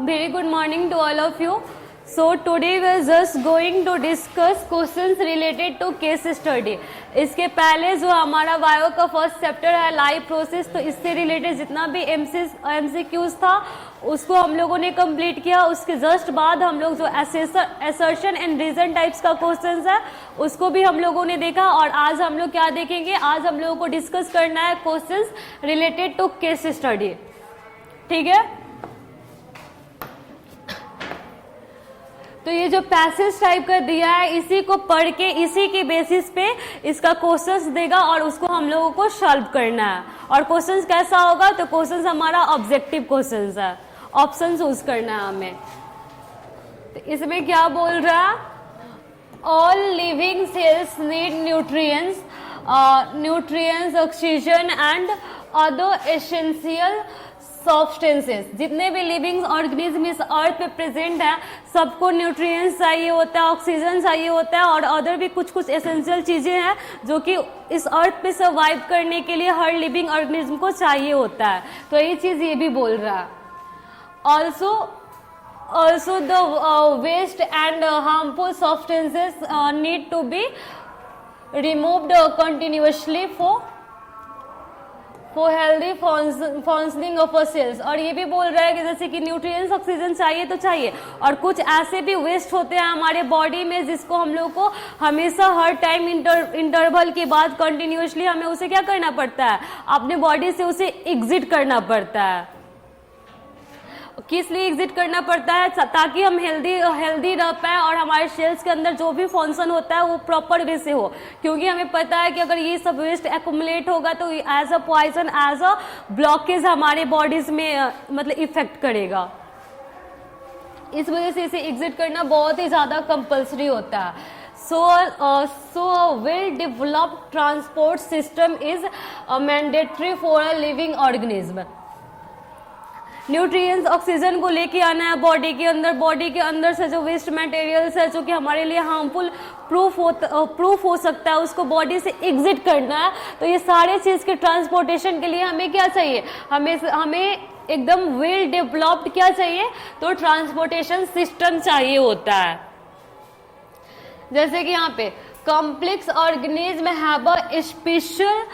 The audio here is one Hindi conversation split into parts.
Very good morning to all of you. So today we are just going to discuss questions related to case study. इसके पहले जो हमारा बायो का फर्स्ट चैप्टर है लाइव प्रोसेस, तो इससे रिलेटेड जितना भी MCQs था उसको हम लोगों ने कंप्लीट किया. उसके जस्ट बाद हम लोग जो असर्शन एंड रीजन टाइप्स का क्वेश्चंस है उसको भी हम लोगों ने देखा. और आज हम लोग क्या देखेंगे, आज हम लोगों को डिस्कस करना है questions related to case study. ठीक है, तो ये जो पैसेज टाइप का दिया है इसी को पढ़ के इसी के बेसिस पे इसका क्वेश्चंस देगा और उसको हम लोगों को सॉल्व करना है. और क्वेश्चंस कैसा होगा, तो क्वेश्चंस हमारा ऑब्जेक्टिव क्वेश्चंस है, ऑप्शन चूज करना है हमें. तो इसमें क्या बोल रहा है, all living cells need nutrients, oxygen and other essential substances. जितने भी लिविंग ऑर्गेनिज्म इस अर्थ पे प्रेजेंट है सबको न्यूट्रिएंट्स चाहिए होता है, ऑक्सीजन चाहिए होता है और अदर भी कुछ कुछ एसेंशियल चीजें हैं जो कि इस अर्थ पे सर्वाइव करने के लिए हर लिविंग ऑर्गेनिज्म को चाहिए होता है. तो ये चीज ये भी बोल रहा है. Also the waste and harmful substances need to be removed continuously for healthy functioning of a cells. और ये भी बोल रहा है कि जैसे कि न्यूट्रिएंट्स ऑक्सीजन चाहिए तो चाहिए, और कुछ ऐसे भी वेस्ट होते हैं हमारे बॉडी में जिसको हम लोग को हमेशा हर टाइम इंटरवल के बाद कंटिन्यूअसली हमें उसे क्या करना पड़ता है, अपने बॉडी से उसे एग्जिट करना पड़ता है. किस लिए एग्जिट करना पड़ता है, ताकि हम हेल्दी रह पाए और हमारे सेल्स के अंदर जो भी फंक्शन होता है वो प्रॉपर वे से हो. क्योंकि हमें पता है कि अगर ये सब वेस्ट एक्युमुलेट होगा तो as a poison, as a blockage हमारे बॉडीज में मतलब इफेक्ट करेगा. इस वजह से इसे एग्जिट करना बहुत ही ज्यादा कंपल्सरी होता है. So well developed transport system is mandatory for a living organism. Nutrients oxygen को लेके आना है बॉडी के अंदर से जो वेस्ट मटेरियल्स है जो कि हमारे लिए हार्मफुल प्रूफ हो सकता है उसको बॉडी से एग्जिट करना है. तो ये सारे चीज के ट्रांसपोर्टेशन के लिए हमें क्या चाहिए, हमें एकदम वेल डेवलप्ड क्या चाहिए, तो ट्रांसपोर्टेशन सिस्टम चाहिए होता है. जैसे कि यहाँ पे complex organism have a special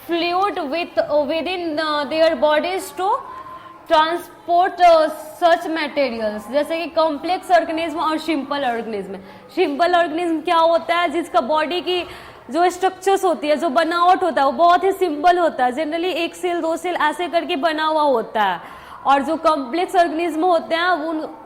fluid within their bodies to transport such materials. जैसे कि कॉम्प्लेक्स ऑर्गेनिज्म और सिंपल ऑर्गेनिज्म. सिंपल ऑर्गेनिज्म क्या होता है, जिसका बॉडी की जो स्ट्रक्चर्स होती है, जो बनावट होता है वो बहुत ही सिंपल होता है. जनरली एक सेल दो सेल ऐसे करके बना हुआ होता है. और जो कॉम्प्लेक्स ऑर्गेनिज्म होते हैं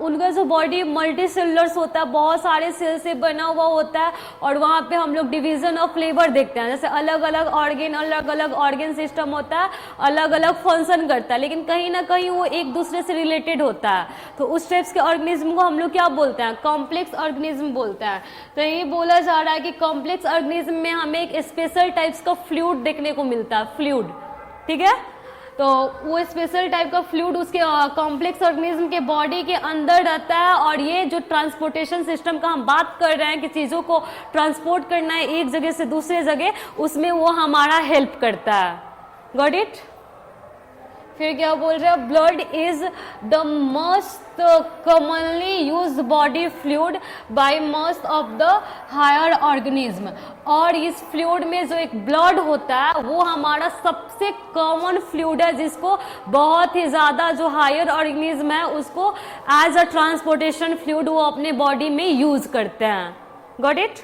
उनका जो बॉडी मल्टी सेलुलर्स होता है, बहुत सारे सेल से बना हुआ होता है. और वहाँ पे हम लोग डिवीजन ऑफ लेबर देखते हैं, जैसे अलग अलग ऑर्गेन सिस्टम होता है, अलग अलग फंक्शन करता है, लेकिन कहीं ना कहीं वो एक दूसरे से रिलेटेड होता है. तो उस टाइप्स के ऑर्गेनिज्म को हम लोग क्या बोलते हैं, कॉम्प्लेक्स ऑर्गेनिज्म बोलते हैं. तो ये बोला जा रहा है कि कॉम्प्लेक्स ऑर्गेनिज्म में हमें एक स्पेशल टाइप्स का फ्लूइड देखने को मिलता है, फ्लूइड. ठीक है, तो वो स्पेशल टाइप का फ्लूइड उसके कॉम्प्लेक्स ऑर्गेनिज्म के बॉडी के अंदर रहता है. और ये जो ट्रांसपोर्टेशन सिस्टम का हम बात कर रहे हैं कि चीज़ों को ट्रांसपोर्ट करना है एक जगह से दूसरे जगह, उसमें वो हमारा हेल्प करता है. Got it. फिर क्या बोल रहे हैं, blood is the most commonly used body fluid by most of the higher organism. और इस फ्लूइड में जो एक ब्लड होता है वो हमारा सबसे कॉमन फ्लूइड है, जिसको बहुत ही ज्यादा जो हायर ऑर्गेनिज्म है उसको एज अ ट्रांसपोर्टेशन फ्लूइड वो अपने बॉडी में यूज करते हैं. Got it.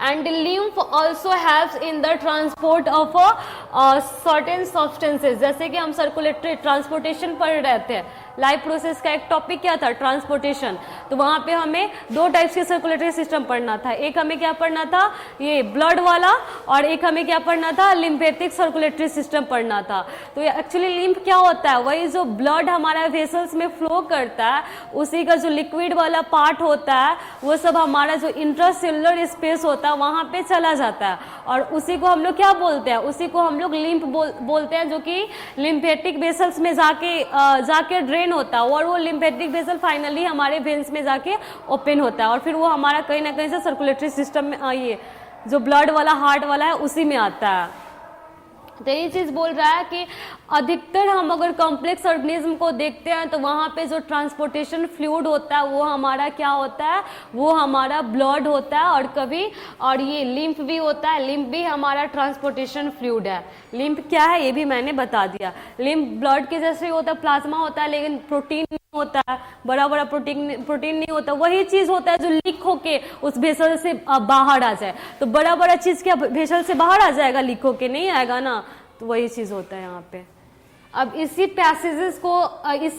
And lymph also helps in the transport of certain substances. जैसे कि हम सर्कुलेटरी ट्रांसपोर्टेशन पढ़ रहे थे, लाइफ प्रोसेस का एक टॉपिक क्या था, ट्रांसपोर्टेशन. तो वहां पे हमें दो टाइप्स के सर्कुलेटरी सिस्टम पढ़ना था. एक हमें क्या पढ़ना था, ये ब्लड वाला, और एक हमें क्या पढ़ना था, लिम्फेटिक सर्कुलेटरी सिस्टम पढ़ना था. तो ये एक्चुअली लिम्फ क्या होता है, वही जो ब्लड हमारा वेसल्स में फ्लो करता है उसी का जो लिक्विड वाला पार्ट होता है वो सब हमारा जो इंट्रासेलुलर स्पेस होता है वहां पे चला जाता है. और उसी को हम लोग क्या बोलते हैं, उसी को हम लोग लिम्फ बोलते हैं, जो कि लिम्फेटिक वेसल्स में जाके ड्रेन होता है. और वो लिम्फेटिक वेसल फाइनली हमारे वेन्स में जाके ओपन होता है और फिर वो हमारा कहीं ना कहीं से सर्कुलेटरी सिस्टम में ये जो ब्लड वाला हार्ट वाला है उसी में आता है. तो ये चीज बोल रहा है कि अधिकतर हम अगर कॉम्प्लेक्स ऑर्गेनिज्म को देखते हैं तो वहाँ पे जो ट्रांसपोर्टेशन फ्लूइड होता है वो हमारा क्या होता है, वो हमारा ब्लड होता है, और ये लिम्फ भी होता है। लिम्फ भी हमारा ट्रांसपोर्टेशन फ्लूइड है। लिम्फ क्या है ये भी मैंने बता दिया। लिम्फ ब्लड के जैसे होता है, प्लाज्मा होता है, लेकिन प्रोटीन नहीं होता है, बड़ा बड़ा प्रोटीन नहीं होता। वही चीज होता है जो लीक होके उस भेसल से बाहर आ जाए। तो बड़ा बड़ा चीज क्या भेसल से बाहर आ जाएगा, लीक होके नहीं आएगा ना। तो वही चीज होता है यहाँ पे। अब इसी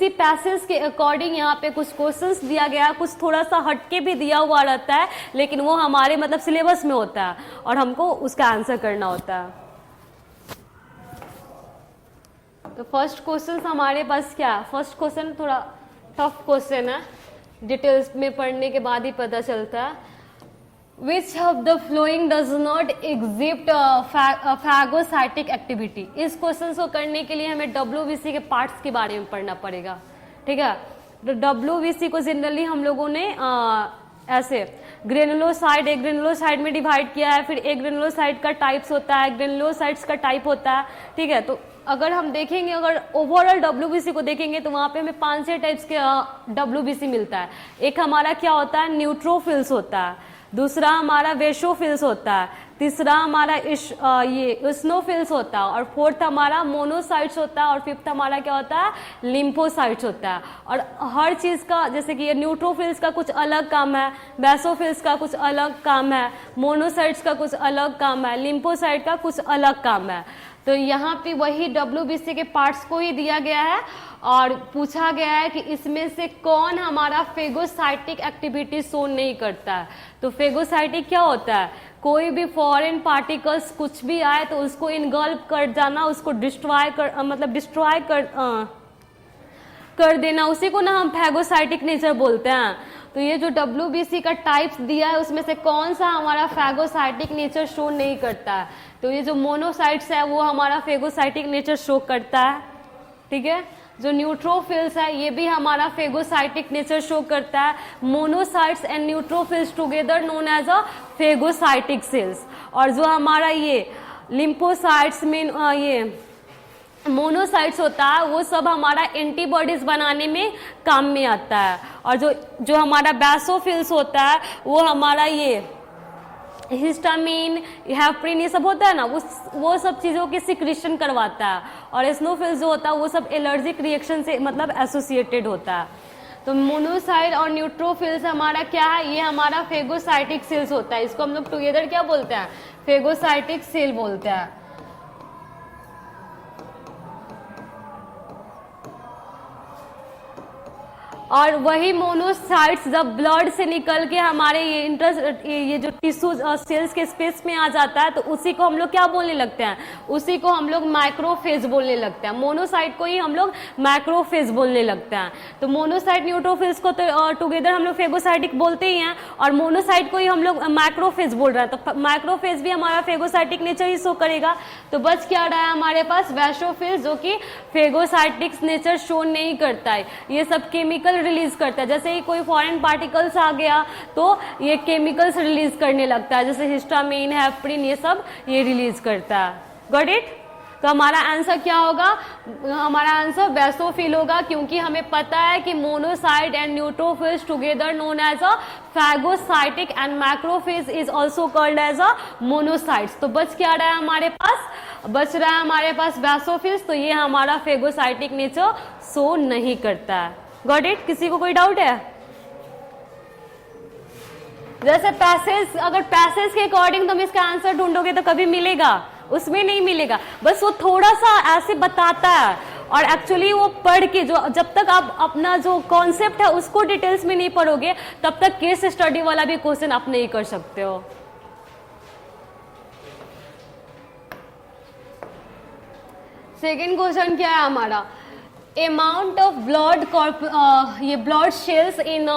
पैसेज के अकॉर्डिंग यहाँ पे कुछ क्वेश्चंस दिया गया, कुछ थोड़ा सा हटके भी दिया हुआ रहता है, लेकिन वो हमारे मतलब सिलेबस में होता है और हमको उसका आंसर करना होता है। तो फर्स्ट क्वेश्चन हमारे पास क्या है? फर्स्ट क्वेश्चन थोड़ा टफ क्वेश्चन है, डिटेल्स में पढ़ने के बाद ही पता चलता है। Which of the following does not exhibit phagocytic activity? इस क्वेश्चन को करने के लिए हमें WBC के पार्ट्स के बारे में पढ़ना पड़ेगा, ठीक है। तो WBC को जनरली हम लोगों ने ऐसे ग्रेनुलोसाइड, एक ग्रेनुलोसाइड में डिवाइड किया है। फिर एक ग्रेनुलोसाइड का टाइप्स होता है, ग्रेनुलोसाइड्स का टाइप होता है, ठीक है। तो अगर हम देखेंगे, अगर ओवरऑल WBC को देखेंगे तो वहाँ पे हमें 5-6 टाइप्स के WBC मिलता है। एक हमारा क्या होता है, न्यूट्रोफिल्स होता है। दूसरा हमारा वेशोफिल्स होता है। तीसरा हमारा ये स्नोफिल्स होता है। और फोर्थ हमारा मोनोसाइट्स होता है। और फिफ्थ हमारा क्या होता है, लिम्फोसाइट्स होता है। और हर चीज़ का, जैसे कि ये न्यूट्रोफिल्स का कुछ अलग काम है, बेसोफिल्स का कुछ अलग काम है, मोनोसाइट्स का कुछ अलग काम है, लिम्फोसाइट का कुछ अलग काम है। तो यहाँ पे वही WBC के पार्ट्स को ही दिया गया है और पूछा गया है कि इसमें से कौन हमारा फेगोसाइटिक एक्टिविटी शो नहीं करता है। तो फेगोसाइटिक क्या होता है, कोई भी फॉरेन पार्टिकल्स कुछ भी आए तो उसको इनगल्फ कर जाना, उसको डिस्ट्रॉय कर देना, उसी को ना हम फैगोसाइटिक नेचर बोलते हैं। तो ये जो WBC का टाइप्स दिया है उसमें से कौन सा हमारा फैगोसाइटिक नेचर शो नहीं करता है। तो ये जो मोनोसाइट्स है वो हमारा फेगोसाइटिक नेचर शो करता है, ठीक है। जो न्यूट्रोफिल्स है ये भी हमारा फेगोसाइटिक नेचर शो करता है। Monocytes and neutrophils together known as a phagocytic cells. और जो हमारा ये लिम्फोसाइट्स में ये मोनोसाइट्स होता है वो सब हमारा एंटीबॉडीज बनाने में काम में आता है। और जो हमारा बेसोफिल्स होता है वो हमारा ये हिस्टामिन, हेपरिन, ये सब होता है ना, वो सब चीज़ों की सिक्रीशन करवाता है। और स्नोफिल्स जो होता है वो सब एलर्जिक रिएक्शन से मतलब एसोसिएटेड होता है। तो मोनोसाइट और न्यूट्रोफिल्स हमारा क्या है, ये हमारा फेगोसाइटिक सेल्स होता है। इसको हम लोग टुगेदर क्या बोलते हैं, फेगोसाइटिक सेल बोलते हैं। और वही मोनोसाइट्स जब ब्लड से निकल के हमारे ये जो टिश्यू सेल्स के स्पेस में आ जाता है तो उसी को हम लोग क्या बोलने लगते हैं, उसी को हम लोग मैक्रोफेज बोलने लगते हैं। मोनोसाइट को ही हम लोग मैक्रोफेज बोलने लगते हैं। तो मोनोसाइट न्यूट्रोफिल्स को तो टुगेदर हम लोग फेगोसाइटिक बोलते ही हैं और मोनोसाइट को ही हम लोग मैक्रोफेज बोल रहे हैं। तो मैक्रोफेज भी हमारा फेगोसाइटिक नेचर ही शो करेगा। तो बच क्या रहा है हमारे पास, वैशोफिल्स, जो कि फेगोसाइटिक नेचर शो नहीं करता है। ये सब केमिकल रिलीज करता है। जैसे ही कोई फॉरेन पार्टिकल्स आ गया तो ये केमिकल्स रिलीज करने लगता है, जैसे हिस्टामिन, हेपरिन, ये सब ये रिलीज करता है। Got it. तो हमारा आंसर क्या होगा, हमारा आंसर बेसोफिल होगा, क्योंकि हमें पता है कि monocyte and neutrophils together known as a phagocytic and macrophage is also called as a monocytes. तो बच क्या रहा है हमारे पास, बच रहा है हमारे पास बेसोफिल्स। तो ये हमारा फेगोसाइटिक नेचर शो नहीं करता है। Got it. किसी को कोई डाउट है? जैसे पैसेज, अगर पैसेज के अकॉर्डिंग तुम इसका आंसर ढूंढोगे तो कभी मिलेगा, उसमें नहीं मिलेगा। बस वो थोड़ा सा ऐसे बताता है और एक्चुअली वो पढ़ के जो, जब तक आप अपना जो कॉन्सेप्ट है उसको डिटेल्स में नहीं पढ़ोगे तब तक केस स्टडी वाला भी क्वेश्चन आप नहीं कर सकते हो। सेकेंड क्वेश्चन क्या है हमारा, amount of blood ये blood cells in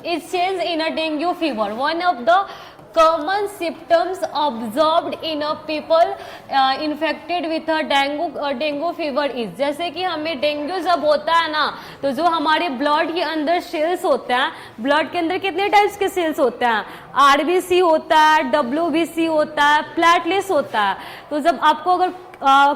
is changed in a dengue fever. One of the common symptoms observed in a people infected with a dengue fever is, जैसे कि हमें डेंगू जब होता है ना, तो जो हमारे ब्लड के अंदर सेल्स होते हैं, ब्लड के अंदर कितने टाइप्स के सेल्स होते हैं, आरबीसी होता है, डब्ल्यूबीसी होता है, प्लेटलेट्स होता है। तो जब आपको अगर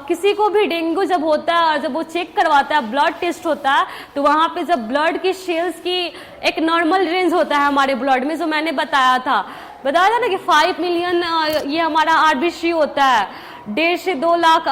किसी को भी डेंगू जब होता है और जब वो चेक करवाता है, ब्लड टेस्ट होता है, तो वहां पे जब ब्लड की सेल्स की एक नॉर्मल रेंज होता है हमारे ब्लड में, जो मैंने बताया था ना कि 5 मिलियन ये हमारा आरबीसी होता है, 1.5 से 2 लाख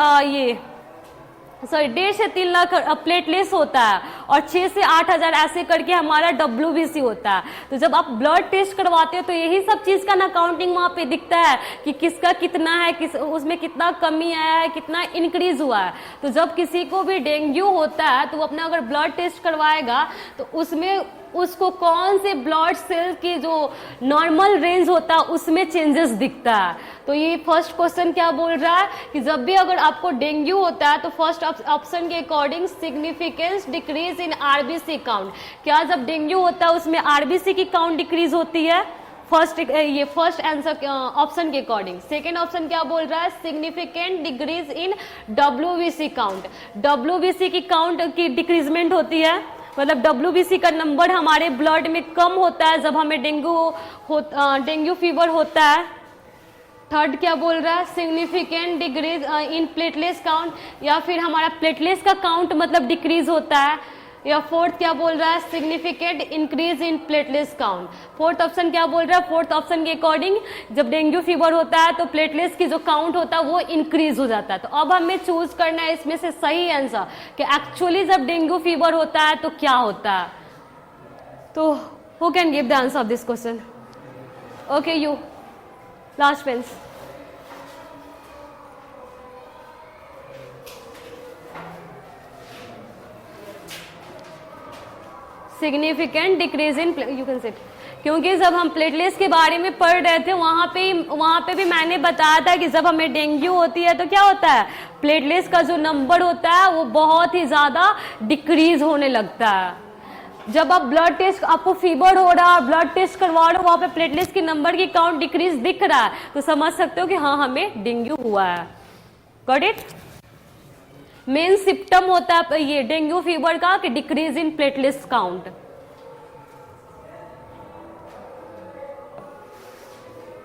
1.5 से 3 लाख प्लेटलेट्स होता है, और 6 से 8 हजार ऐसे करके हमारा डब्ल्यूबीसी होता है। तो जब आप ब्लड टेस्ट करवाते हो तो यही सब चीज का ना काउंटिंग वहां पे दिखता है कि किसका कितना है, उसमें कितना कमी आया है, कितना इंक्रीज हुआ है। तो जब किसी को भी डेंगू होता है तो वो अपना अगर ब्लड टेस्ट करवाएगा तो उसमें उसको कौन से ब्लड सेल की जो नॉर्मल रेंज होता है उसमें चेंजेस दिखता है। तो ये फर्स्ट क्वेश्चन क्या बोल रहा है कि जब भी अगर आपको डेंगू होता है तो फर्स्ट ऑप्शन के according significance decrease in RBC count, क्या जब डेंगू होता है उसमें आरबीसी की काउंट डिक्रीज होती है, ये फर्स्ट आंसर ऑप्शन के अकॉर्डिंग। सेकेंड ऑप्शन क्या बोल रहा है, सिग्निफिकेंट डिक्रीज इन डब्ल्यूबीसी काउंट, डब्ल्यूबीसी की काउंट की डिक्रीजमेंट होती है, मतलब डब्ल्यूबीसी का नंबर हमारे ब्लड में कम होता है जब हमें डेंगू फीवर होता है। थर्ड क्या बोल रहा है, significant decrease in platelets count, या फिर हमारा प्लेटलेट्स का काउंट मतलब डिक्रीज होता है। या फोर्थ क्या बोल रहा है, significant increase in platelets count. Fourth option क्या बोल रहा है, फोर्थ ऑप्शन के अकॉर्डिंग जब डेंगू फीवर होता है तो प्लेटलेट्स की जो काउंट होता है वो इंक्रीज हो जाता है। तो अब हमें चूज करना है इसमें से सही आंसर कि एक्चुअली जब डेंगू फीवर होता है तो क्या होता है। तो who can give the answer of this question? Okay, you last bench. Significant decrease in, you can sit, क्योंकि जब हम प्लेटलेट्स के बारे में पढ़ रहे थे वहां पे भी मैंने बताया था कि जब हमें डेंगू होती है तो क्या होता है, प्लेटलेट्स का जो नंबर होता है वो बहुत ही ज्यादा डिक्रीज होने लगता है। जब आप ब्लड टेस्ट, आपको फीवर हो रहा है, ब्लड टेस्ट करवा रहे हो, वहां पे प्लेटलेट्स की नंबर की काउंट डिक्रीज दिख रहा है, तो समझ सकते हो कि हाँ हमें डेंगू हुआ है। Got it? मेन सिम्टम होता है ये डेंगू फीवर का कि decrease in platelets count.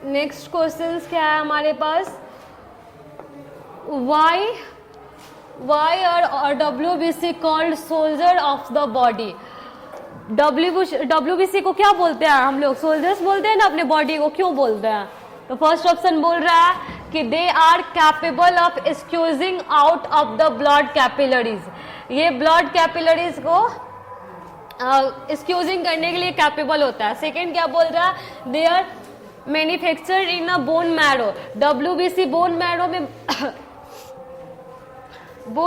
Next question क्या है हमारे पास, why are WBC called soldier of the body? WBC को क्या बोलते हैं हम लोग, सोल्जर्स बोलते हैं ना अपने बॉडी को, क्यों बोलते हैं? तो फर्स्ट ऑप्शन बोल रहा है कि they are capable of squeezing out of the blood capillaries, ये ब्लड कैपिलरीज को स्क्यूजिंग करने के लिए कैपेबल होता है। सेकेंड क्या बोल रहा है, they are manufactured in a bone marrow, WBC bone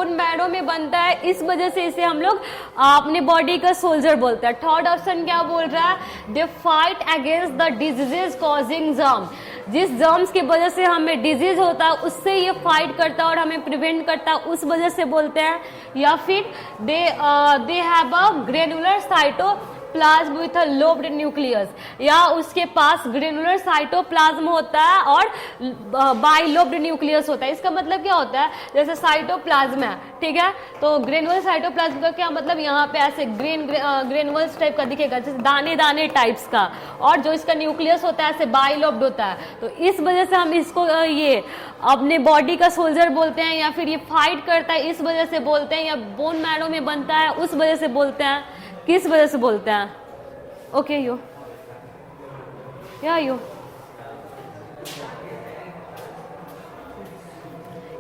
marrow में बनता है, इस वजह से इसे हम लोग अपने बॉडी का सोल्जर बोलते हैं। थर्ड ऑप्शन क्या बोल रहा है, they fight against the diseases causing germ, जिस जर्म्स की वजह से हमें डिजीज होता है उससे ये फाइट करता है और हमें प्रिवेंट करता है, उस वजह से बोलते हैं। या फिर they have a granular cytoplasm with a lobed nucleus, या उसके पास ग्रेनुलर साइटोप्लाज्म होता है और बाइलोब्ड न्यूक्लियस होता है। इसका मतलब क्या होता है, जैसे साइटोप्लाज्म है, ठीक है, तो ग्रेनुलर साइटोप्लाज्म का क्या मतलब, यहाँ पे ऐसे ग्रेनुअल्स टाइप का दिखेगा, जैसे दाने दाने टाइप्स का, और जो इसका न्यूक्लियस होता है ऐसे बाइलोब्ड होता है। तो इस वजह से हम इसको ये अपने बॉडी का सोल्जर बोलते हैं, या फिर ये फाइट करता है इस वजह से बोलते हैं, या बोन मैरो में बनता है उस वजह से बोलते हैं। किस वजह से बोलते हैं? ओके, यू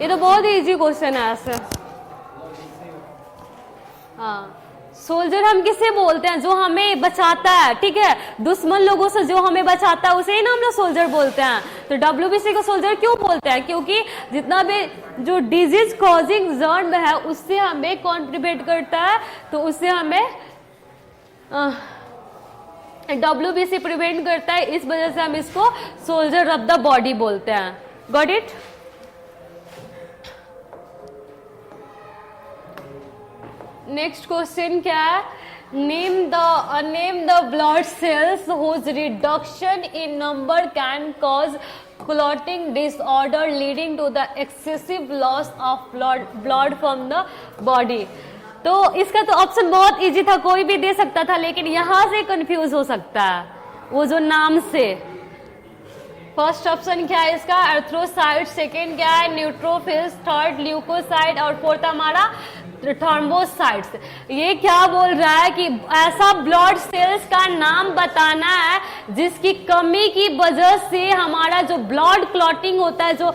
ये तो बहुत ही इजी क्वेश्चन है ऐसे। हाँ, सोल्जर हम किसे बोलते हैं, जो हमें बचाता है, ठीक है, दुश्मन लोगों से जो हमें बचाता है उसे ही ना हम लोग सोल्जर बोलते हैं। तो डब्ल्यूबीसी को सोल्जर क्यों बोलते हैं, क्योंकि जितना भी जो डिजीज कॉजिंग जर्म है उससे हमें कॉन्ट्रीब्यूट करता है, तो उससे हमें डब्ल्यूबीसी प्रिवेंट करता है, इस वजह से हम इसको सोल्जर ऑफ द बॉडी बोलते हैं। Got it? नेक्स्ट क्वेश्चन क्या है Name the blood cells whose reduction in number can cause clotting disorder leading to the excessive loss of blood from the body. तो इसका तो ऑप्शन बहुत इजी था, कोई भी दे सकता था, लेकिन यहां से कंफ्यूज हो सकता है वो जो नाम से। फर्स्ट ऑप्शन क्या है इसका? एर्थ्रोसाइट, सेकेंड क्या है? न्यूट्रोफिल्स, थर्ड ल्यूकोसाइट और फोर्थ हमारा थ्रोम्बोसाइट्स। ये क्या बोल रहा है कि ऐसा ब्लड सेल्स का नाम बताना है जिसकी कमी की वजह से हमारा जो ब्लड क्लॉटिंग होता है, जो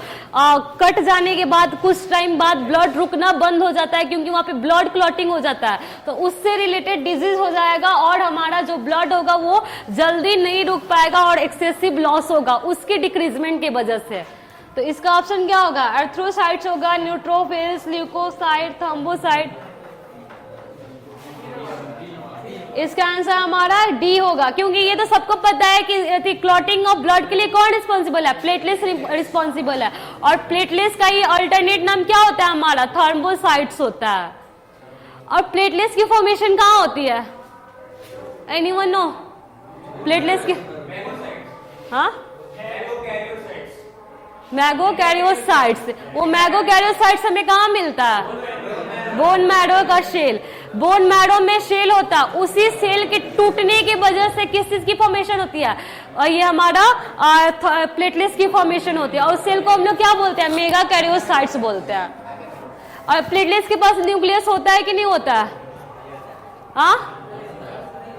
कट जाने के बाद कुछ टाइम बाद ब्लड रुकना बंद हो जाता है क्योंकि वहां पे ब्लड क्लॉटिंग हो जाता है, तो उससे रिलेटेड डिजीज हो जाएगा और हमारा जो ब्लड होगा वो जल्दी नहीं रुक पाएगा और एक्सेसिव लॉस होगा उसकी डिक्रीजमेंट की वजह से। तो इसका ऑप्शन क्या होगा? एर्थ्रोसाइट्स होगा, न्यूट्रोफिल्स, ल्यूकोसाइट, थ्रोम्बोसाइट। इसका आंसर हमारा डी होगा, क्योंकि ये तो सबको पता है कि क्लॉटिंग ऑफ ब्लड के लिए कौन रिस्पॉन्सिबल है? प्लेटलेट्स रिस्पॉन्सिबल है, और प्लेटलेट्स का ये अल्टरनेट नाम क्या होता है? हमारा थ्रोम्बोसाइट्स होता है। और प्लेटलेट्स की फॉर्मेशन कहाँ होती है? Anyone no? प्लेटलेट्स की, हाँ, मैगोकैरियोसाइट्स। वो मैगोकैरियोसाइट्स हमें कहाँ मिलता है? बोन मैरो का शेल। बोन मैरो में शेल होता है, उसी सेल के टूटने की वजह से किस चीज की फॉर्मेशन होती है? और ये हमारा प्लेटलेट्स की फॉर्मेशन होती है, और उस सेल को हम लोग क्या बोलते हैं? मेगाकैरियोसाइट्स बोलते हैं। और प्लेटलेट्स के पास न्यूक्लियस होता है कि नहीं होता है? हाँ,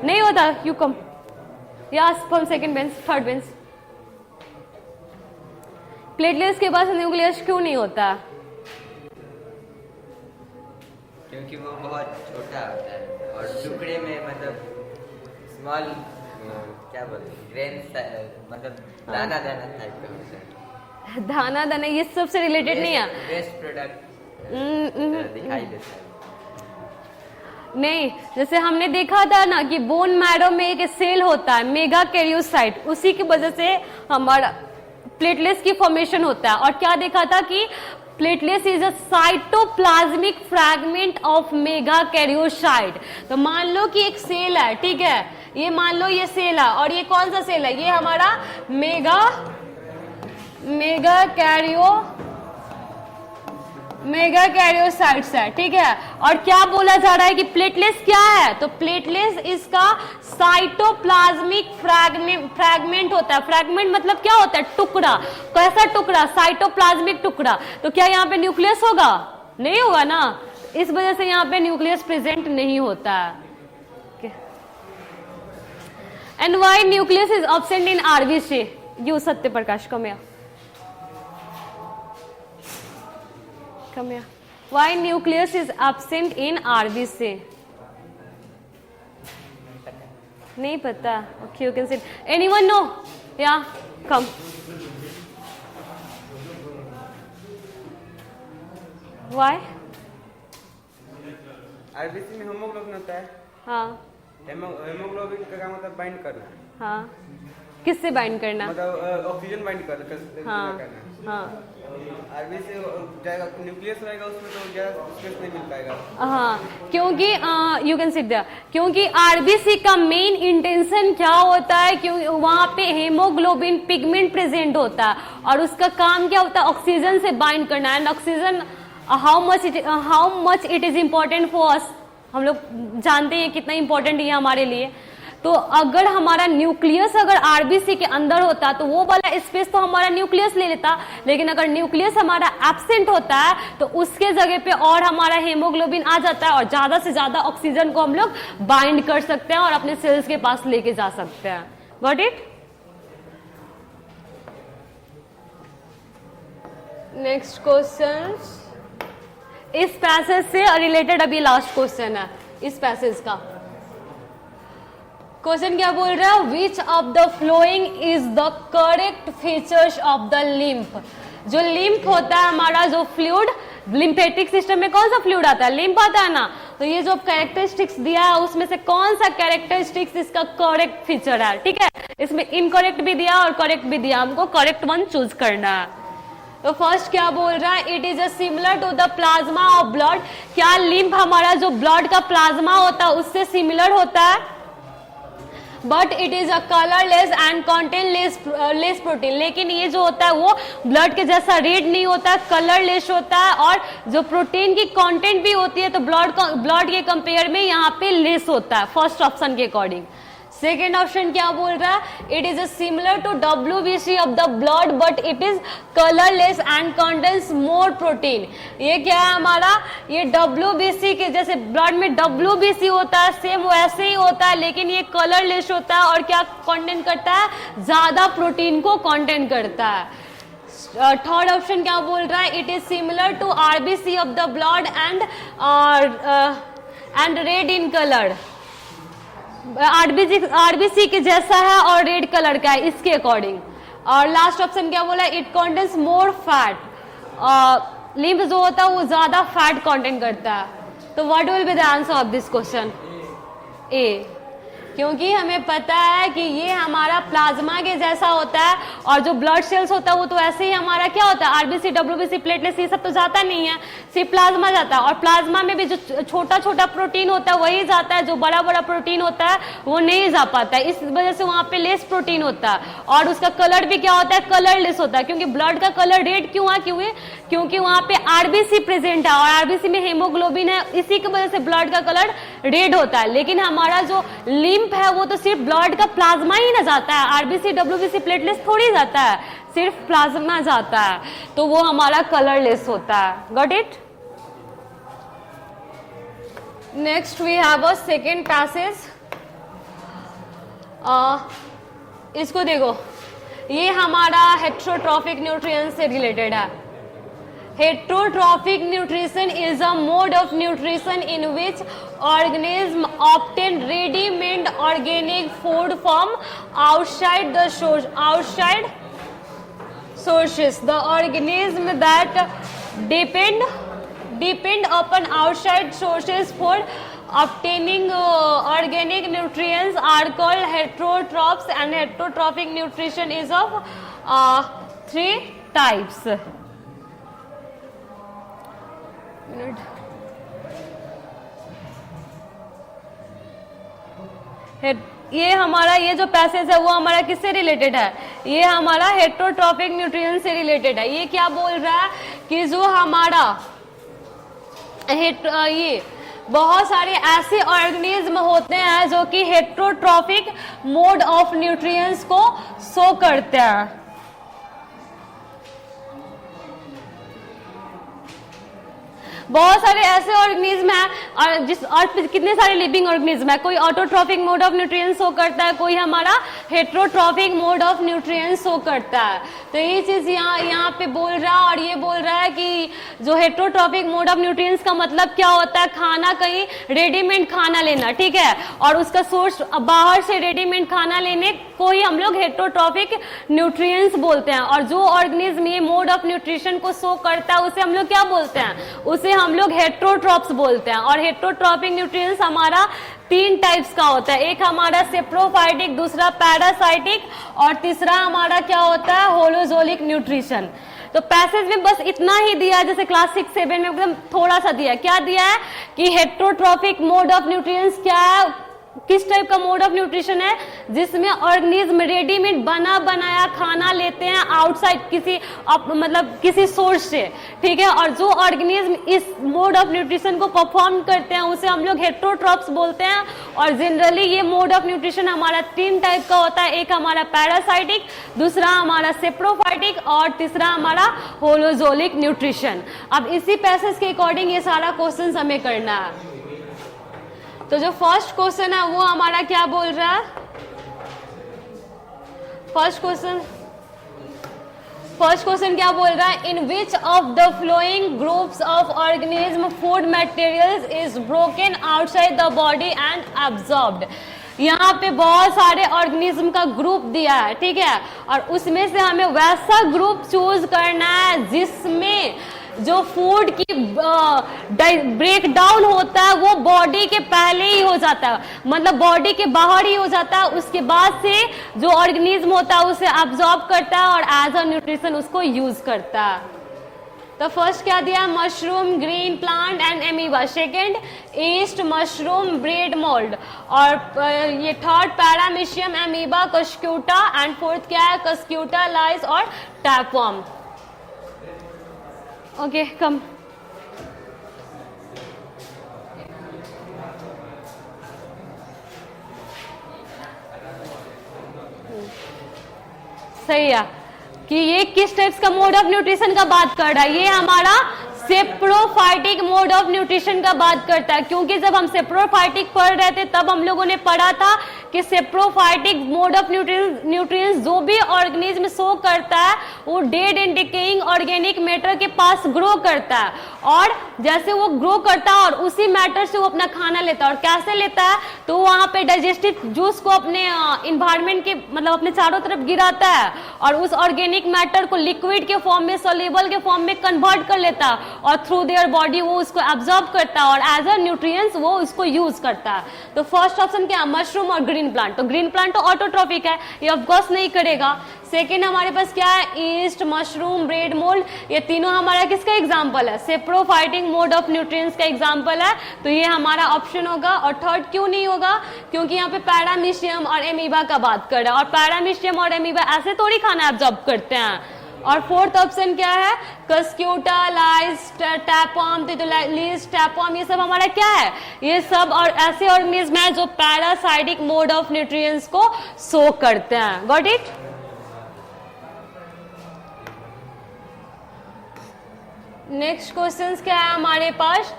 नहीं होता। You come yes from second bench, third bench. Platelets के पास न्यूक्लियस क्यों नहीं होता? क्योंकि वो बहुत छोटा होता है और टुकड़े में मतलब स्मॉल, क्या बोलते, ग्रेन, मतलब दाना दाना टाइप का होता है। दाना दाना ये सबसे रिलेटेड नहीं है, वेस्ट प्रोडक्ट दिखाई देता है। नहीं, जैसे हमने देखा था ना कि बोन मैरो में एक सेल होता है मेगाकैरियोसाइट, उसी की वजह से हमारा प्लेटलेट्स की फॉर्मेशन होता है। और क्या देखा था कि platelets is a cytoplasmic fragment of megakaryocyte. तो मान लो कि एक सेल है, ठीक है, ये मान लो ये सेल है, और ये कौन सा सेल है? ये हमारा मेगाकैरियोसाइट्स है, ठीक है। और क्या बोला जा रहा है कि प्लेटलेट्स क्या है? तो प्लेटलेट्स इसका साइटोप्लाज्मिक फ्रैगमेंट होता है। फ्रैगमेंट मतलब क्या होता है? टुकड़ा। कैसा टुकड़ा? साइटोप्लाज्मिक टुकड़ा। तो क्या यहाँ पे न्यूक्लियस होगा? नहीं होगा ना, इस वजह से यहाँ पे न्यूक्लियस प्रेजेंट नहीं होता है। And why nucleus is absent in RBC? You Satya Prakash, come here, come here. Why nucleus is absent in RBC? नहीं पता? Okay, you can sit. Anyone know? Yeah, come. Why? RBC में हेमोग्लोबिन होता है। हाँ। हेमोग्लोबिन का काम होता है बाइंड करना। हाँ। किससे बाइंड करना? मतलब ऑक्सीजन बाइंड करना। हाँ। हाँ। आरबीसी जाएगा, न्यूक्लियस रहेगा उसमें तो ज्यादा स्पेस नहीं मिल पाएगा। हाँ, क्योंकि यू कैन सिट देयर, क्योंकि आरबीसी का मेन इंटेंशन क्या होता है? क्योंकि वहां पे हेमोग्लोबिन पिगमेंट प्रेजेंट होता है, और उसका काम क्या होता है? ऑक्सीजन से बाइंड करना। And oxygen how much it is important for us, हम लोग जानते हैं कितना इंपॉर्टेंट है हमारे लिए। तो अगर हमारा न्यूक्लियस अगर आरबीसी के अंदर होता तो वो वाला स्पेस तो हमारा न्यूक्लियस ले लेता, लेकिन अगर न्यूक्लियस हमारा एब्सेंट होता है तो उसके जगह पे और हमारा हेमोग्लोबिन आ जाता है, और ज्यादा से ज्यादा ऑक्सीजन को हम लोग बाइंड कर सकते हैं और अपने सेल्स के पास लेके जा सकते हैं। Got it? नेक्स्ट क्वेश्चन इस पैसेज से रिलेटेड, अभी लास्ट क्वेश्चन है इस पैसेज का। क्वेश्चन क्या बोल रहा है? विच of the following is the correct features of the lymph? जो लिम्फ होता है हमारा, जो फ्लूइड, लिम्फेटिक सिस्टम में कौन सा फ्लूइड आता है? लिम्फ आता है ना। तो ये जो कैरेक्टरिस्टिक्स दिया है उसमें से कौन सा कैरेक्टरिस्टिक्स इसका करेक्ट फीचर है? ठीक है, इसमें इनकरेक्ट भी दिया और करेक्ट भी दिया, हमको करेक्ट वन चूज करना है। तो फर्स्ट क्या बोल रहा है, it is a similar to the plasma of blood. क्या लिम्फ हमारा जो ब्लड का प्लाज्मा होता है उससे सिमिलर होता है, but it is a colourless and contain less protein. लेकिन ये जो होता है वो ब्लड के जैसा रेड नहीं होता है, कलरलेस होता है, और जो प्रोटीन की कंटेंट भी होती है तो ब्लड के कंपेयर में यहाँ पे लेस होता है, फर्स्ट ऑप्शन के अकॉर्डिंग। सेकेंड ऑप्शन क्या बोल रहा है, it is similar to WBC of the blood but it is colourless and contains more protein. ये क्या है हमारा, ये WBC के जैसे ब्लड में WBC होता है सेम वैसे ही होता है, लेकिन ये कलरलेस होता है और क्या कंटेंट करता है, ज्यादा प्रोटीन को कंटेंट करता है। थर्ड ऑप्शन क्या बोल रहा है, it is similar to RBC of the blood and red in colour. RBC के जैसा है और रेड कलर का है इसके अकॉर्डिंग। और लास्ट ऑप्शन क्या बोला, it contains more fat. Lymph जो होता है वो ज्यादा फैट कंटेंट करता है। तो what will be the answer of this question, A, क्योंकि हमें पता है कि ये हमारा प्लाज्मा के जैसा होता है और जो ब्लड सेल्स होता है वो तो ऐसे ही हमारा क्या होता है, आरबीसी WBC प्लेटलेट्स ये सब तो जाता नहीं है, सिर्फ प्लाज्मा जाता है। और प्लाज्मा में भी जो छोटा छोटा प्रोटीन होता है वही जाता है, जो बड़ा बड़ा प्रोटीन होता है वो नहीं जा पाता है। इस वजह से वहां पे लेस प्रोटीन होता है और उसका कलर भी क्या होता है, कलरलेस होता है। क्योंकि ब्लड का कलर रेड क्यों है, क्योंकि वहां पे आरबीसी प्रेजेंट है और आरबीसी में हेमोग्लोबिन है, इसी की वजह से ब्लड का कलर रेड होता है। लेकिन हमारा जो लिम्फ है वो तो सिर्फ ब्लड का प्लाज्मा ही ना जाता है, आरबीसी WBC प्लेटलेट्स थोड़ी जाता है, सिर्फ प्लाज्मा जाता है, तो वो हमारा कलरलेस होता है। Got it. Next we have a second passage. इसको देखो, ये हमारा हेट्रोट्रॉफिक न्यूट्रिएंट से रिलेटेड है। Heterotrophic nutrition is a mode of nutrition in which organism obtain ready-made organic food from outside sources. The organism that depend upon outside sources for obtaining organic nutrients are called heterotrophs, and heterotrophic nutrition is of 3 types. ये हमारा ये जो पैसेज है वो हमारा किससे रिलेटेड है, ये हमारा हेट्रोट्रॉफिक न्यूट्रिएंट से रिलेटेड है। ये क्या बोल रहा है कि जो हमारा ये बहुत सारे ऐसे ऑर्गेनिज्म होते हैं जो कि हेट्रोट्रॉफिक मोड ऑफ न्यूट्रिएंट्स को शो करते हैं। बहुत सारे ऐसे ऑर्गेनिज्म हैं और कितने सारे लिविंग ऑर्गेनिज्म है, कोई autotrophic mode of nutrients show करता है, कोई हमारा heterotrophic mode of nutrients show करता है। तो ये चीज यहाँ पे बोल रहा है, और ये बोल रहा है कि जो हेट्रोट्रॉफिक मोड ऑफ न्यूट्रिएंट्स का मतलब क्या होता है, खाना कहीं रेडीमेड खाना लेना, ठीक है, और उसका सोर्स बाहर से रेडीमेड खाना लेने को ही हम लोग हेट्रोट्रॉफिक न्यूट्रिएंट्स बोलते हैं। और जो ऑर्गेनिज्म ये मोड ऑफ न्यूट्रिशन को शो करता है उसे हम लोग क्या बोलते हैं, उसे हम लोग हेट्रोट्रॉप्स बोलते हैं। और हेट्रोट्रॉपिक न्यूट्रिएंट्स हमारा 3 टाइप्स का होता है, एक हमारा सेप्रोफाइटिक, दूसरा पैरासाइटिक और तीसरा हमारा क्या होता है, होलोजोलिक न्यूट्रिशन। तो पैसेज में बस इतना ही दिया है, जैसे क्लास 6, 7 में एकदम थोड़ा सा दिया। क्या दिया है कि हेट्रोट्रॉपिक मोड ऑफ न्यूट्रिएंट्स क्या है, किस टाइप का मोड ऑफ न्यूट्रिशन है, जिसमें ऑर्गेनिज्म रेडीमेड बना बनाया खाना लेते हैं आउटसाइड मतलब किसी सोर्स से, ठीक है। और जो ऑर्गेनिज्म इस मोड ऑफ न्यूट्रिशन को परफॉर्म करते हैं उसे हम लोग हेट्रोट्रॉप्स बोलते हैं। और जनरली ये मोड ऑफ न्यूट्रिशन हमारा 3 टाइप का होता है, एक हमारा पैरासाइटिक, दूसरा हमारा सेप्रोफाइटिक और तीसरा हमारा होलोजोलिक न्यूट्रिशन। अब इसी पैसेज के अकॉर्डिंग ये सारा क्वेश्चन हमें करना है। तो जो फर्स्ट क्वेश्चन है वो हमारा क्या बोल रहा है, फर्स्ट क्वेश्चन क्या बोल रहा है, in which of the following groups of organism food materials is broken outside the body and absorbed. यहाँ पे बहुत सारे ऑर्गेनिज्म का ग्रुप दिया है, ठीक है, और उसमें से हमें वैसा ग्रुप चूज करना है जिसमें जो फूड की ब्रेक डाउन होता है वो बॉडी के पहले ही हो जाता है, मतलब बॉडी के बाहर ही हो जाता है, उसके बाद से जो ऑर्गेनिज्म होता है उसे अब्सॉर्ब करता है और एज अ न्यूट्रिशन उसको यूज करता है। तो फर्स्ट क्या दिया, mushroom, green plant and amoeba. Second east, mushroom, bread mould. और ये third paramecium, amoeba, Cuscuta. And fourth क्या है, कस्क्यूटा, लाइस और टैपवर्म। ओके कम। सही है कि ये किस टाइप्स का मोड ऑफ न्यूट्रिशन का बात कर रहा है, ये हमारा सेप्रोफाइटिक मोड ऑफ न्यूट्रिशन का बात करता है। क्योंकि जब हम सेप्रोफाइटिक पढ़ रहे थे तब हम लोगों ने पढ़ा था कि सेप्रोफाइटिक मोड ऑफ न्यूट्रिएंट्स जो भी ऑर्गेनिज्म शो करता है वो dead and decaying organic matter के पास ग्रो करता है, और जैसे वो ग्रो करता है और उसी मैटर से वो अपना खाना लेता है। और कैसे लेता है, तो वहां पे डाइजेस्टिव जूस को अपने इन्वायरमेंट के मतलब अपने चारों तरफ गिराता है और उस ऑर्गेनिक मैटर को लिक्विड के फॉर्म में, सोल्यूबल के फॉर्म में कन्वर्ट कर लेता है और थ्रू देयर बॉडी वो उसको एब्जॉर्ब करता है और एज अ न्यूट्रिएंट्स वो उसको यूज करता है। तो फर्स्ट ऑप्शन क्या है, मशरूम और ग्रीन प्लांट। तो ग्रीन प्लांट तो ऑटोट्रॉफिक है, ये ऑफकोर्स नहीं करेगा। सेकेंड हमारे पास क्या है, ईस्ट, मशरूम, ब्रेड मोल्ड। ये तीनों हमारा किसका एग्जाम्पल है, सेप्रोफाइटिक मोड ऑफ न्यूट्रिएंट्स का एग्जाम्पल है। तो ये हमारा ऑप्शन होगा। और थर्ड क्यों नहीं होगा, क्योंकि यहाँ पे पैरामीशियम और एमीबा का बात कर रहा है, और पैरामीशियम और एमीबा ऐसे थोड़ी खाना एब्जॉर्ब करते हैं। और फोर्थ ऑप्शन क्या है, कस्क्यूटा, लाइस, टैपवर्म, लीस, टैपवर्म, ये सब हमारा क्या है, ये सब और ऐसे ऑर्गेनिज्म है जो पैरासाइटिक मोड ऑफ न्यूट्रिएंट्स को शो करते हैं। Got it. नेक्स्ट क्वेश्चन क्या है हमारे पास,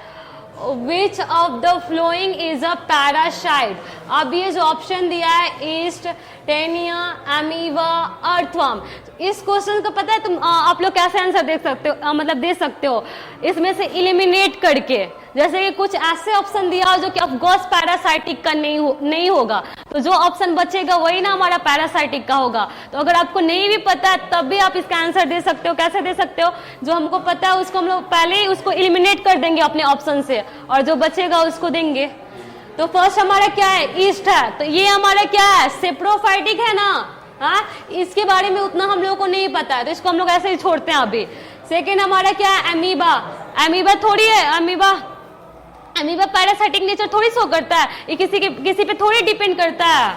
which of the following is a parasite. अब ये जो ऑप्शन दिया है, ईस्ट, टेनिया, एमीबा, अर्थवर्म, इस क्वेश्चन को पता है तुम आप लोग कैसे आंसर दे सकते हो, मतलब दे सकते हो इसमें से इलिमिनेट करके। जैसे कि कुछ ऐसे ऑप्शन दिया हो जो कि ऑफकोर्स पैरासाइटिक का नहीं होगा, तो जो ऑप्शन बचेगा वही ना हमारा पैरासाइटिक का होगा। तो अगर आपको नहीं भी पता है तब भी आप इसका आंसर दे सकते हो। कैसे दे सकते हो, जो हमको पता है उसको हम लोग पहले ही उसको इलिमिनेट कर देंगे अपने ऑप्शन से, और जो बचेगा उसको देंगे। तो फर्स्ट हमारा क्या है, ईस्ट है। तो ये हमारा क्या है, सेप्रोफाइटिक है ना। हाँ, इसके बारे में उतना हम लोगों को नहीं पता है, तो इसको हम लोग ऐसे ही छोड़ते हैं अभी। सेकेंड हमारा क्या है, एमीबा। एमीबा थोड़ी है, एमीबा पैरासाइटिक नेचर थोड़ी शो करता है, ये किसी पे थोड़ी डिपेंड करता है,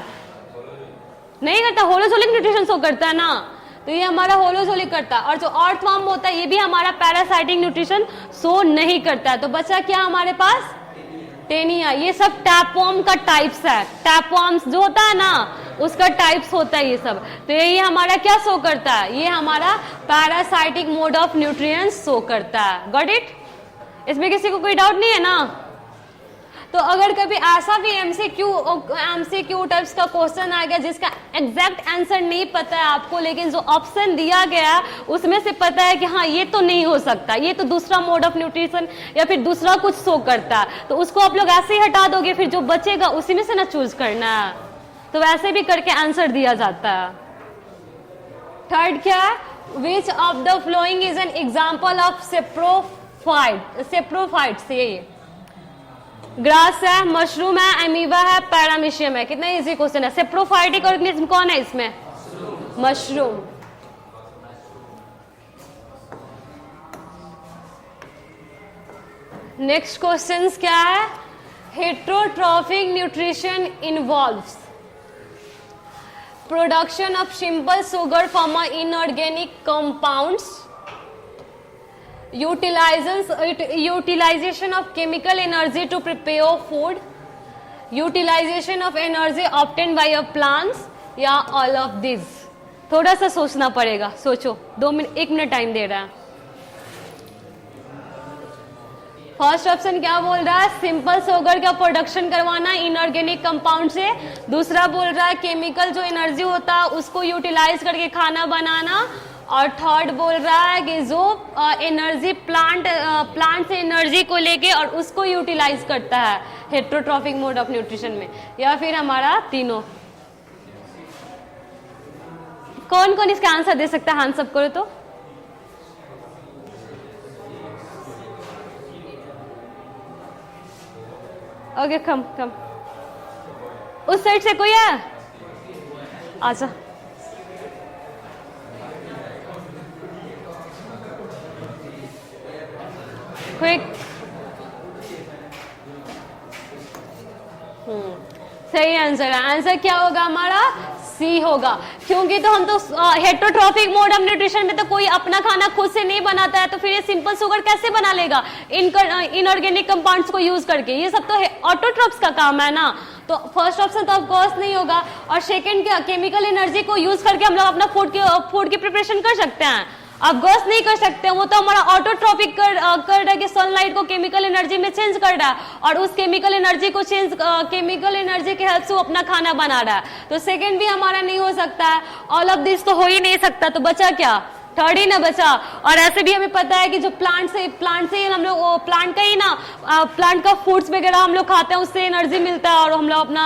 नहीं करता, होलोजोलिक न्यूट्रिशन शो करता है ना। तो ये हमारा होलोजोलिक करता है। और जो अर्थवर्म होता है ये भी हमारा पैरासाइटिक न्यूट्रिशन शो नहीं करता है। तो बचा क्या हमारे पास, टेनिया। ये सब टैपवर्म का टाइप्स है, टैपवर्म्स जो होता है ना उसका टाइप्स होता है ये सब। तो ये हमारा क्या शो करता है, ये हमारा parasitic mode of nutrients show करता है। Got it. इसमें किसी को कोई डाउट नहीं है ना। तो अगर कभी ऐसा भी एमसीक्यू टाइप्स का क्वेश्चन आ गया जिसका एग्जैक्ट आंसर नहीं पता है आपको, लेकिन जो ऑप्शन दिया गया उसमें से पता है कि हाँ ये तो नहीं हो सकता, ये तो दूसरा मोड ऑफ न्यूट्रिशन या फिर दूसरा कुछ शो करता है, तो उसको आप लोग ऐसे ही हटा दोगे, फिर जो बचेगा उसी में से ना चूज करना है। तो वैसे भी करके आंसर दिया जाता है। थर्ड क्या है, विच of the following is an example of saprophytes. ये ग्रास है, मशरूम है, एमीबा है, पैरामीशियम है। कितना इजी क्वेश्चन है। सेप्रोफाइटिक ऑर्गेनिज्म कौन है इसमें, मशरूम। नेक्स्ट क्वेश्चन क्या है, heterotrophic nutrition involves production of simple sugar from inorganic compounds, utilization of chemical energy to prepare food, utilization of energy obtained by a plants, या all of these। थोड़ा सा सोचना पड़ेगा, सोचो, 1 मिनट टाइम दे रहा है। फर्स्ट ऑप्शन क्या बोल रहा है, सिंपल शुगर का प्रोडक्शन करवाना इनऑर्गेनिक कंपाउंड से। दूसरा बोल रहा है केमिकल जो एनर्जी होता है उसको यूटिलाइज करके खाना बनाना। और थर्ड बोल रहा है कि जो एनर्जी प्लांट से एनर्जी को लेके और उसको यूटिलाइज करता है हेटेरोट्रॉफिक मोड ऑफ न्यूट्रिशन में, या फिर हमारा तीनों। कौन कौन इसका आंसर दे सकता है, हैंड्स अप करो तो। ओके कम उस साइड से कोई है, आजा। क्विक। सही आंसर है। आंसर क्या होगा हमारा? सी होगा, क्योंकि तो हम तो हेटरोट्रॉफिक मोड ऑफ न्यूट्रिशन में तो कोई अपना खाना खुद से नहीं बनाता है, तो फिर ये सिंपल शुगर कैसे बना लेगा इनऑर्गेनिक कंपाउंड्स को यूज करके? ये सब तो ऑटोट्रॉफ्स का काम है ना। तो फर्स्ट ऑप्शन तो ऑफकोर्स नहीं होगा। और सेकंड क्या, केमिकल एनर्जी को यूज करके हम लोग अपना फूड की प्रिपरेशन कर सकते हैं? ऑफकोर्स नहीं कर सकते। वो तो हमारा ऑटोट्रॉपिक कर रहा है कि सनलाइट को केमिकल एनर्जी में चेंज कर रहा है, और उस केमिकल एनर्जी के हेल्प से वो अपना खाना बना रहा है। तो सेकंड भी हमारा नहीं हो सकता है। ऑल ऑफ दिस तो हो ही नहीं सकता, तो बचा क्या? थर्ड ही ना बचा। और ऐसे भी हमें पता है कि जो प्लांट से हम लोग प्लांट का फूड्स वगैरह हम लोग खाते हैं, उससे एनर्जी मिलता है और हम लोग अपना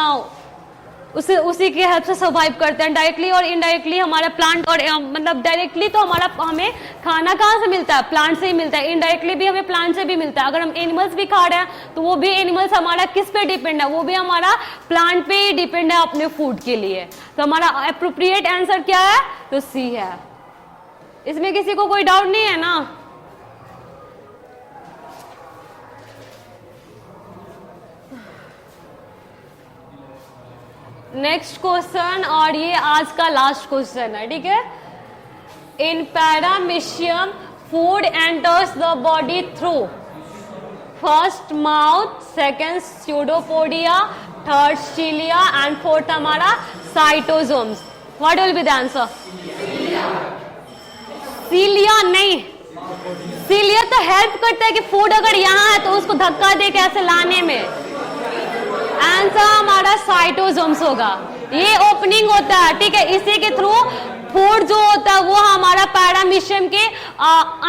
उसी के हेल्प से सर्वाइव करते हैं। डायरेक्टली और इनडायरेक्टली हमारा प्लांट, और मतलब डायरेक्टली तो हमें खाना कहाँ से मिलता है? प्लांट से ही मिलता है। इनडायरेक्टली भी हमें प्लांट से भी मिलता है। अगर हम एनिमल्स भी खा रहे हैं तो वो भी एनिमल्स हमारा किस पे डिपेंड है? वो भी हमारा प्लांट पे ही डिपेंड है अपने फूड के लिए। तो हमारा अप्रोप्रिएट आंसर क्या है? तो सी है। इसमें किसी को कोई डाउट नहीं है ना? नेक्स्ट क्वेश्चन, और ये आज का लास्ट क्वेश्चन है, ठीक है। In paramecium food enters the body through first mouth, second pseudopodia, third cilia and fourth हमारा cytosomes. What will be the answer? Cilia नहीं, सीलिया तो हेल्प करता है कि फूड अगर यहाँ है तो उसको धक्का दे के ऐसे लाने में। आंसर हमारा साइटोसोम्स होगा। ये ओपनिंग होता है, ठीक है, इसी के थ्रू फूड जो होता है वो हमारा पैरामीशियम के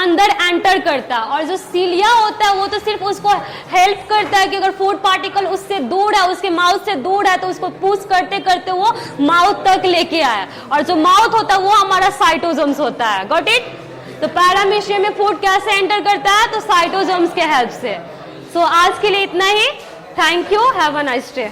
अंदर एंटर करता है। और जो सीलिया होता है वो तो सिर्फ उसको हेल्प करता है कि अगर फूड पार्टिकल उससे दूर है, उसके माउथ से दूर है, तो उसको पुश करते करते वो माउथ तक लेके आए। और जो माउथ होता है वो हमारा साइटोसोम्स होता है। Got it? तो पैरामीशियम में फूड कैसे एंटर करता है? तो साइटोसोम्स के हेल्प से। सो आज के लिए इतना ही। Thank you, have a nice day.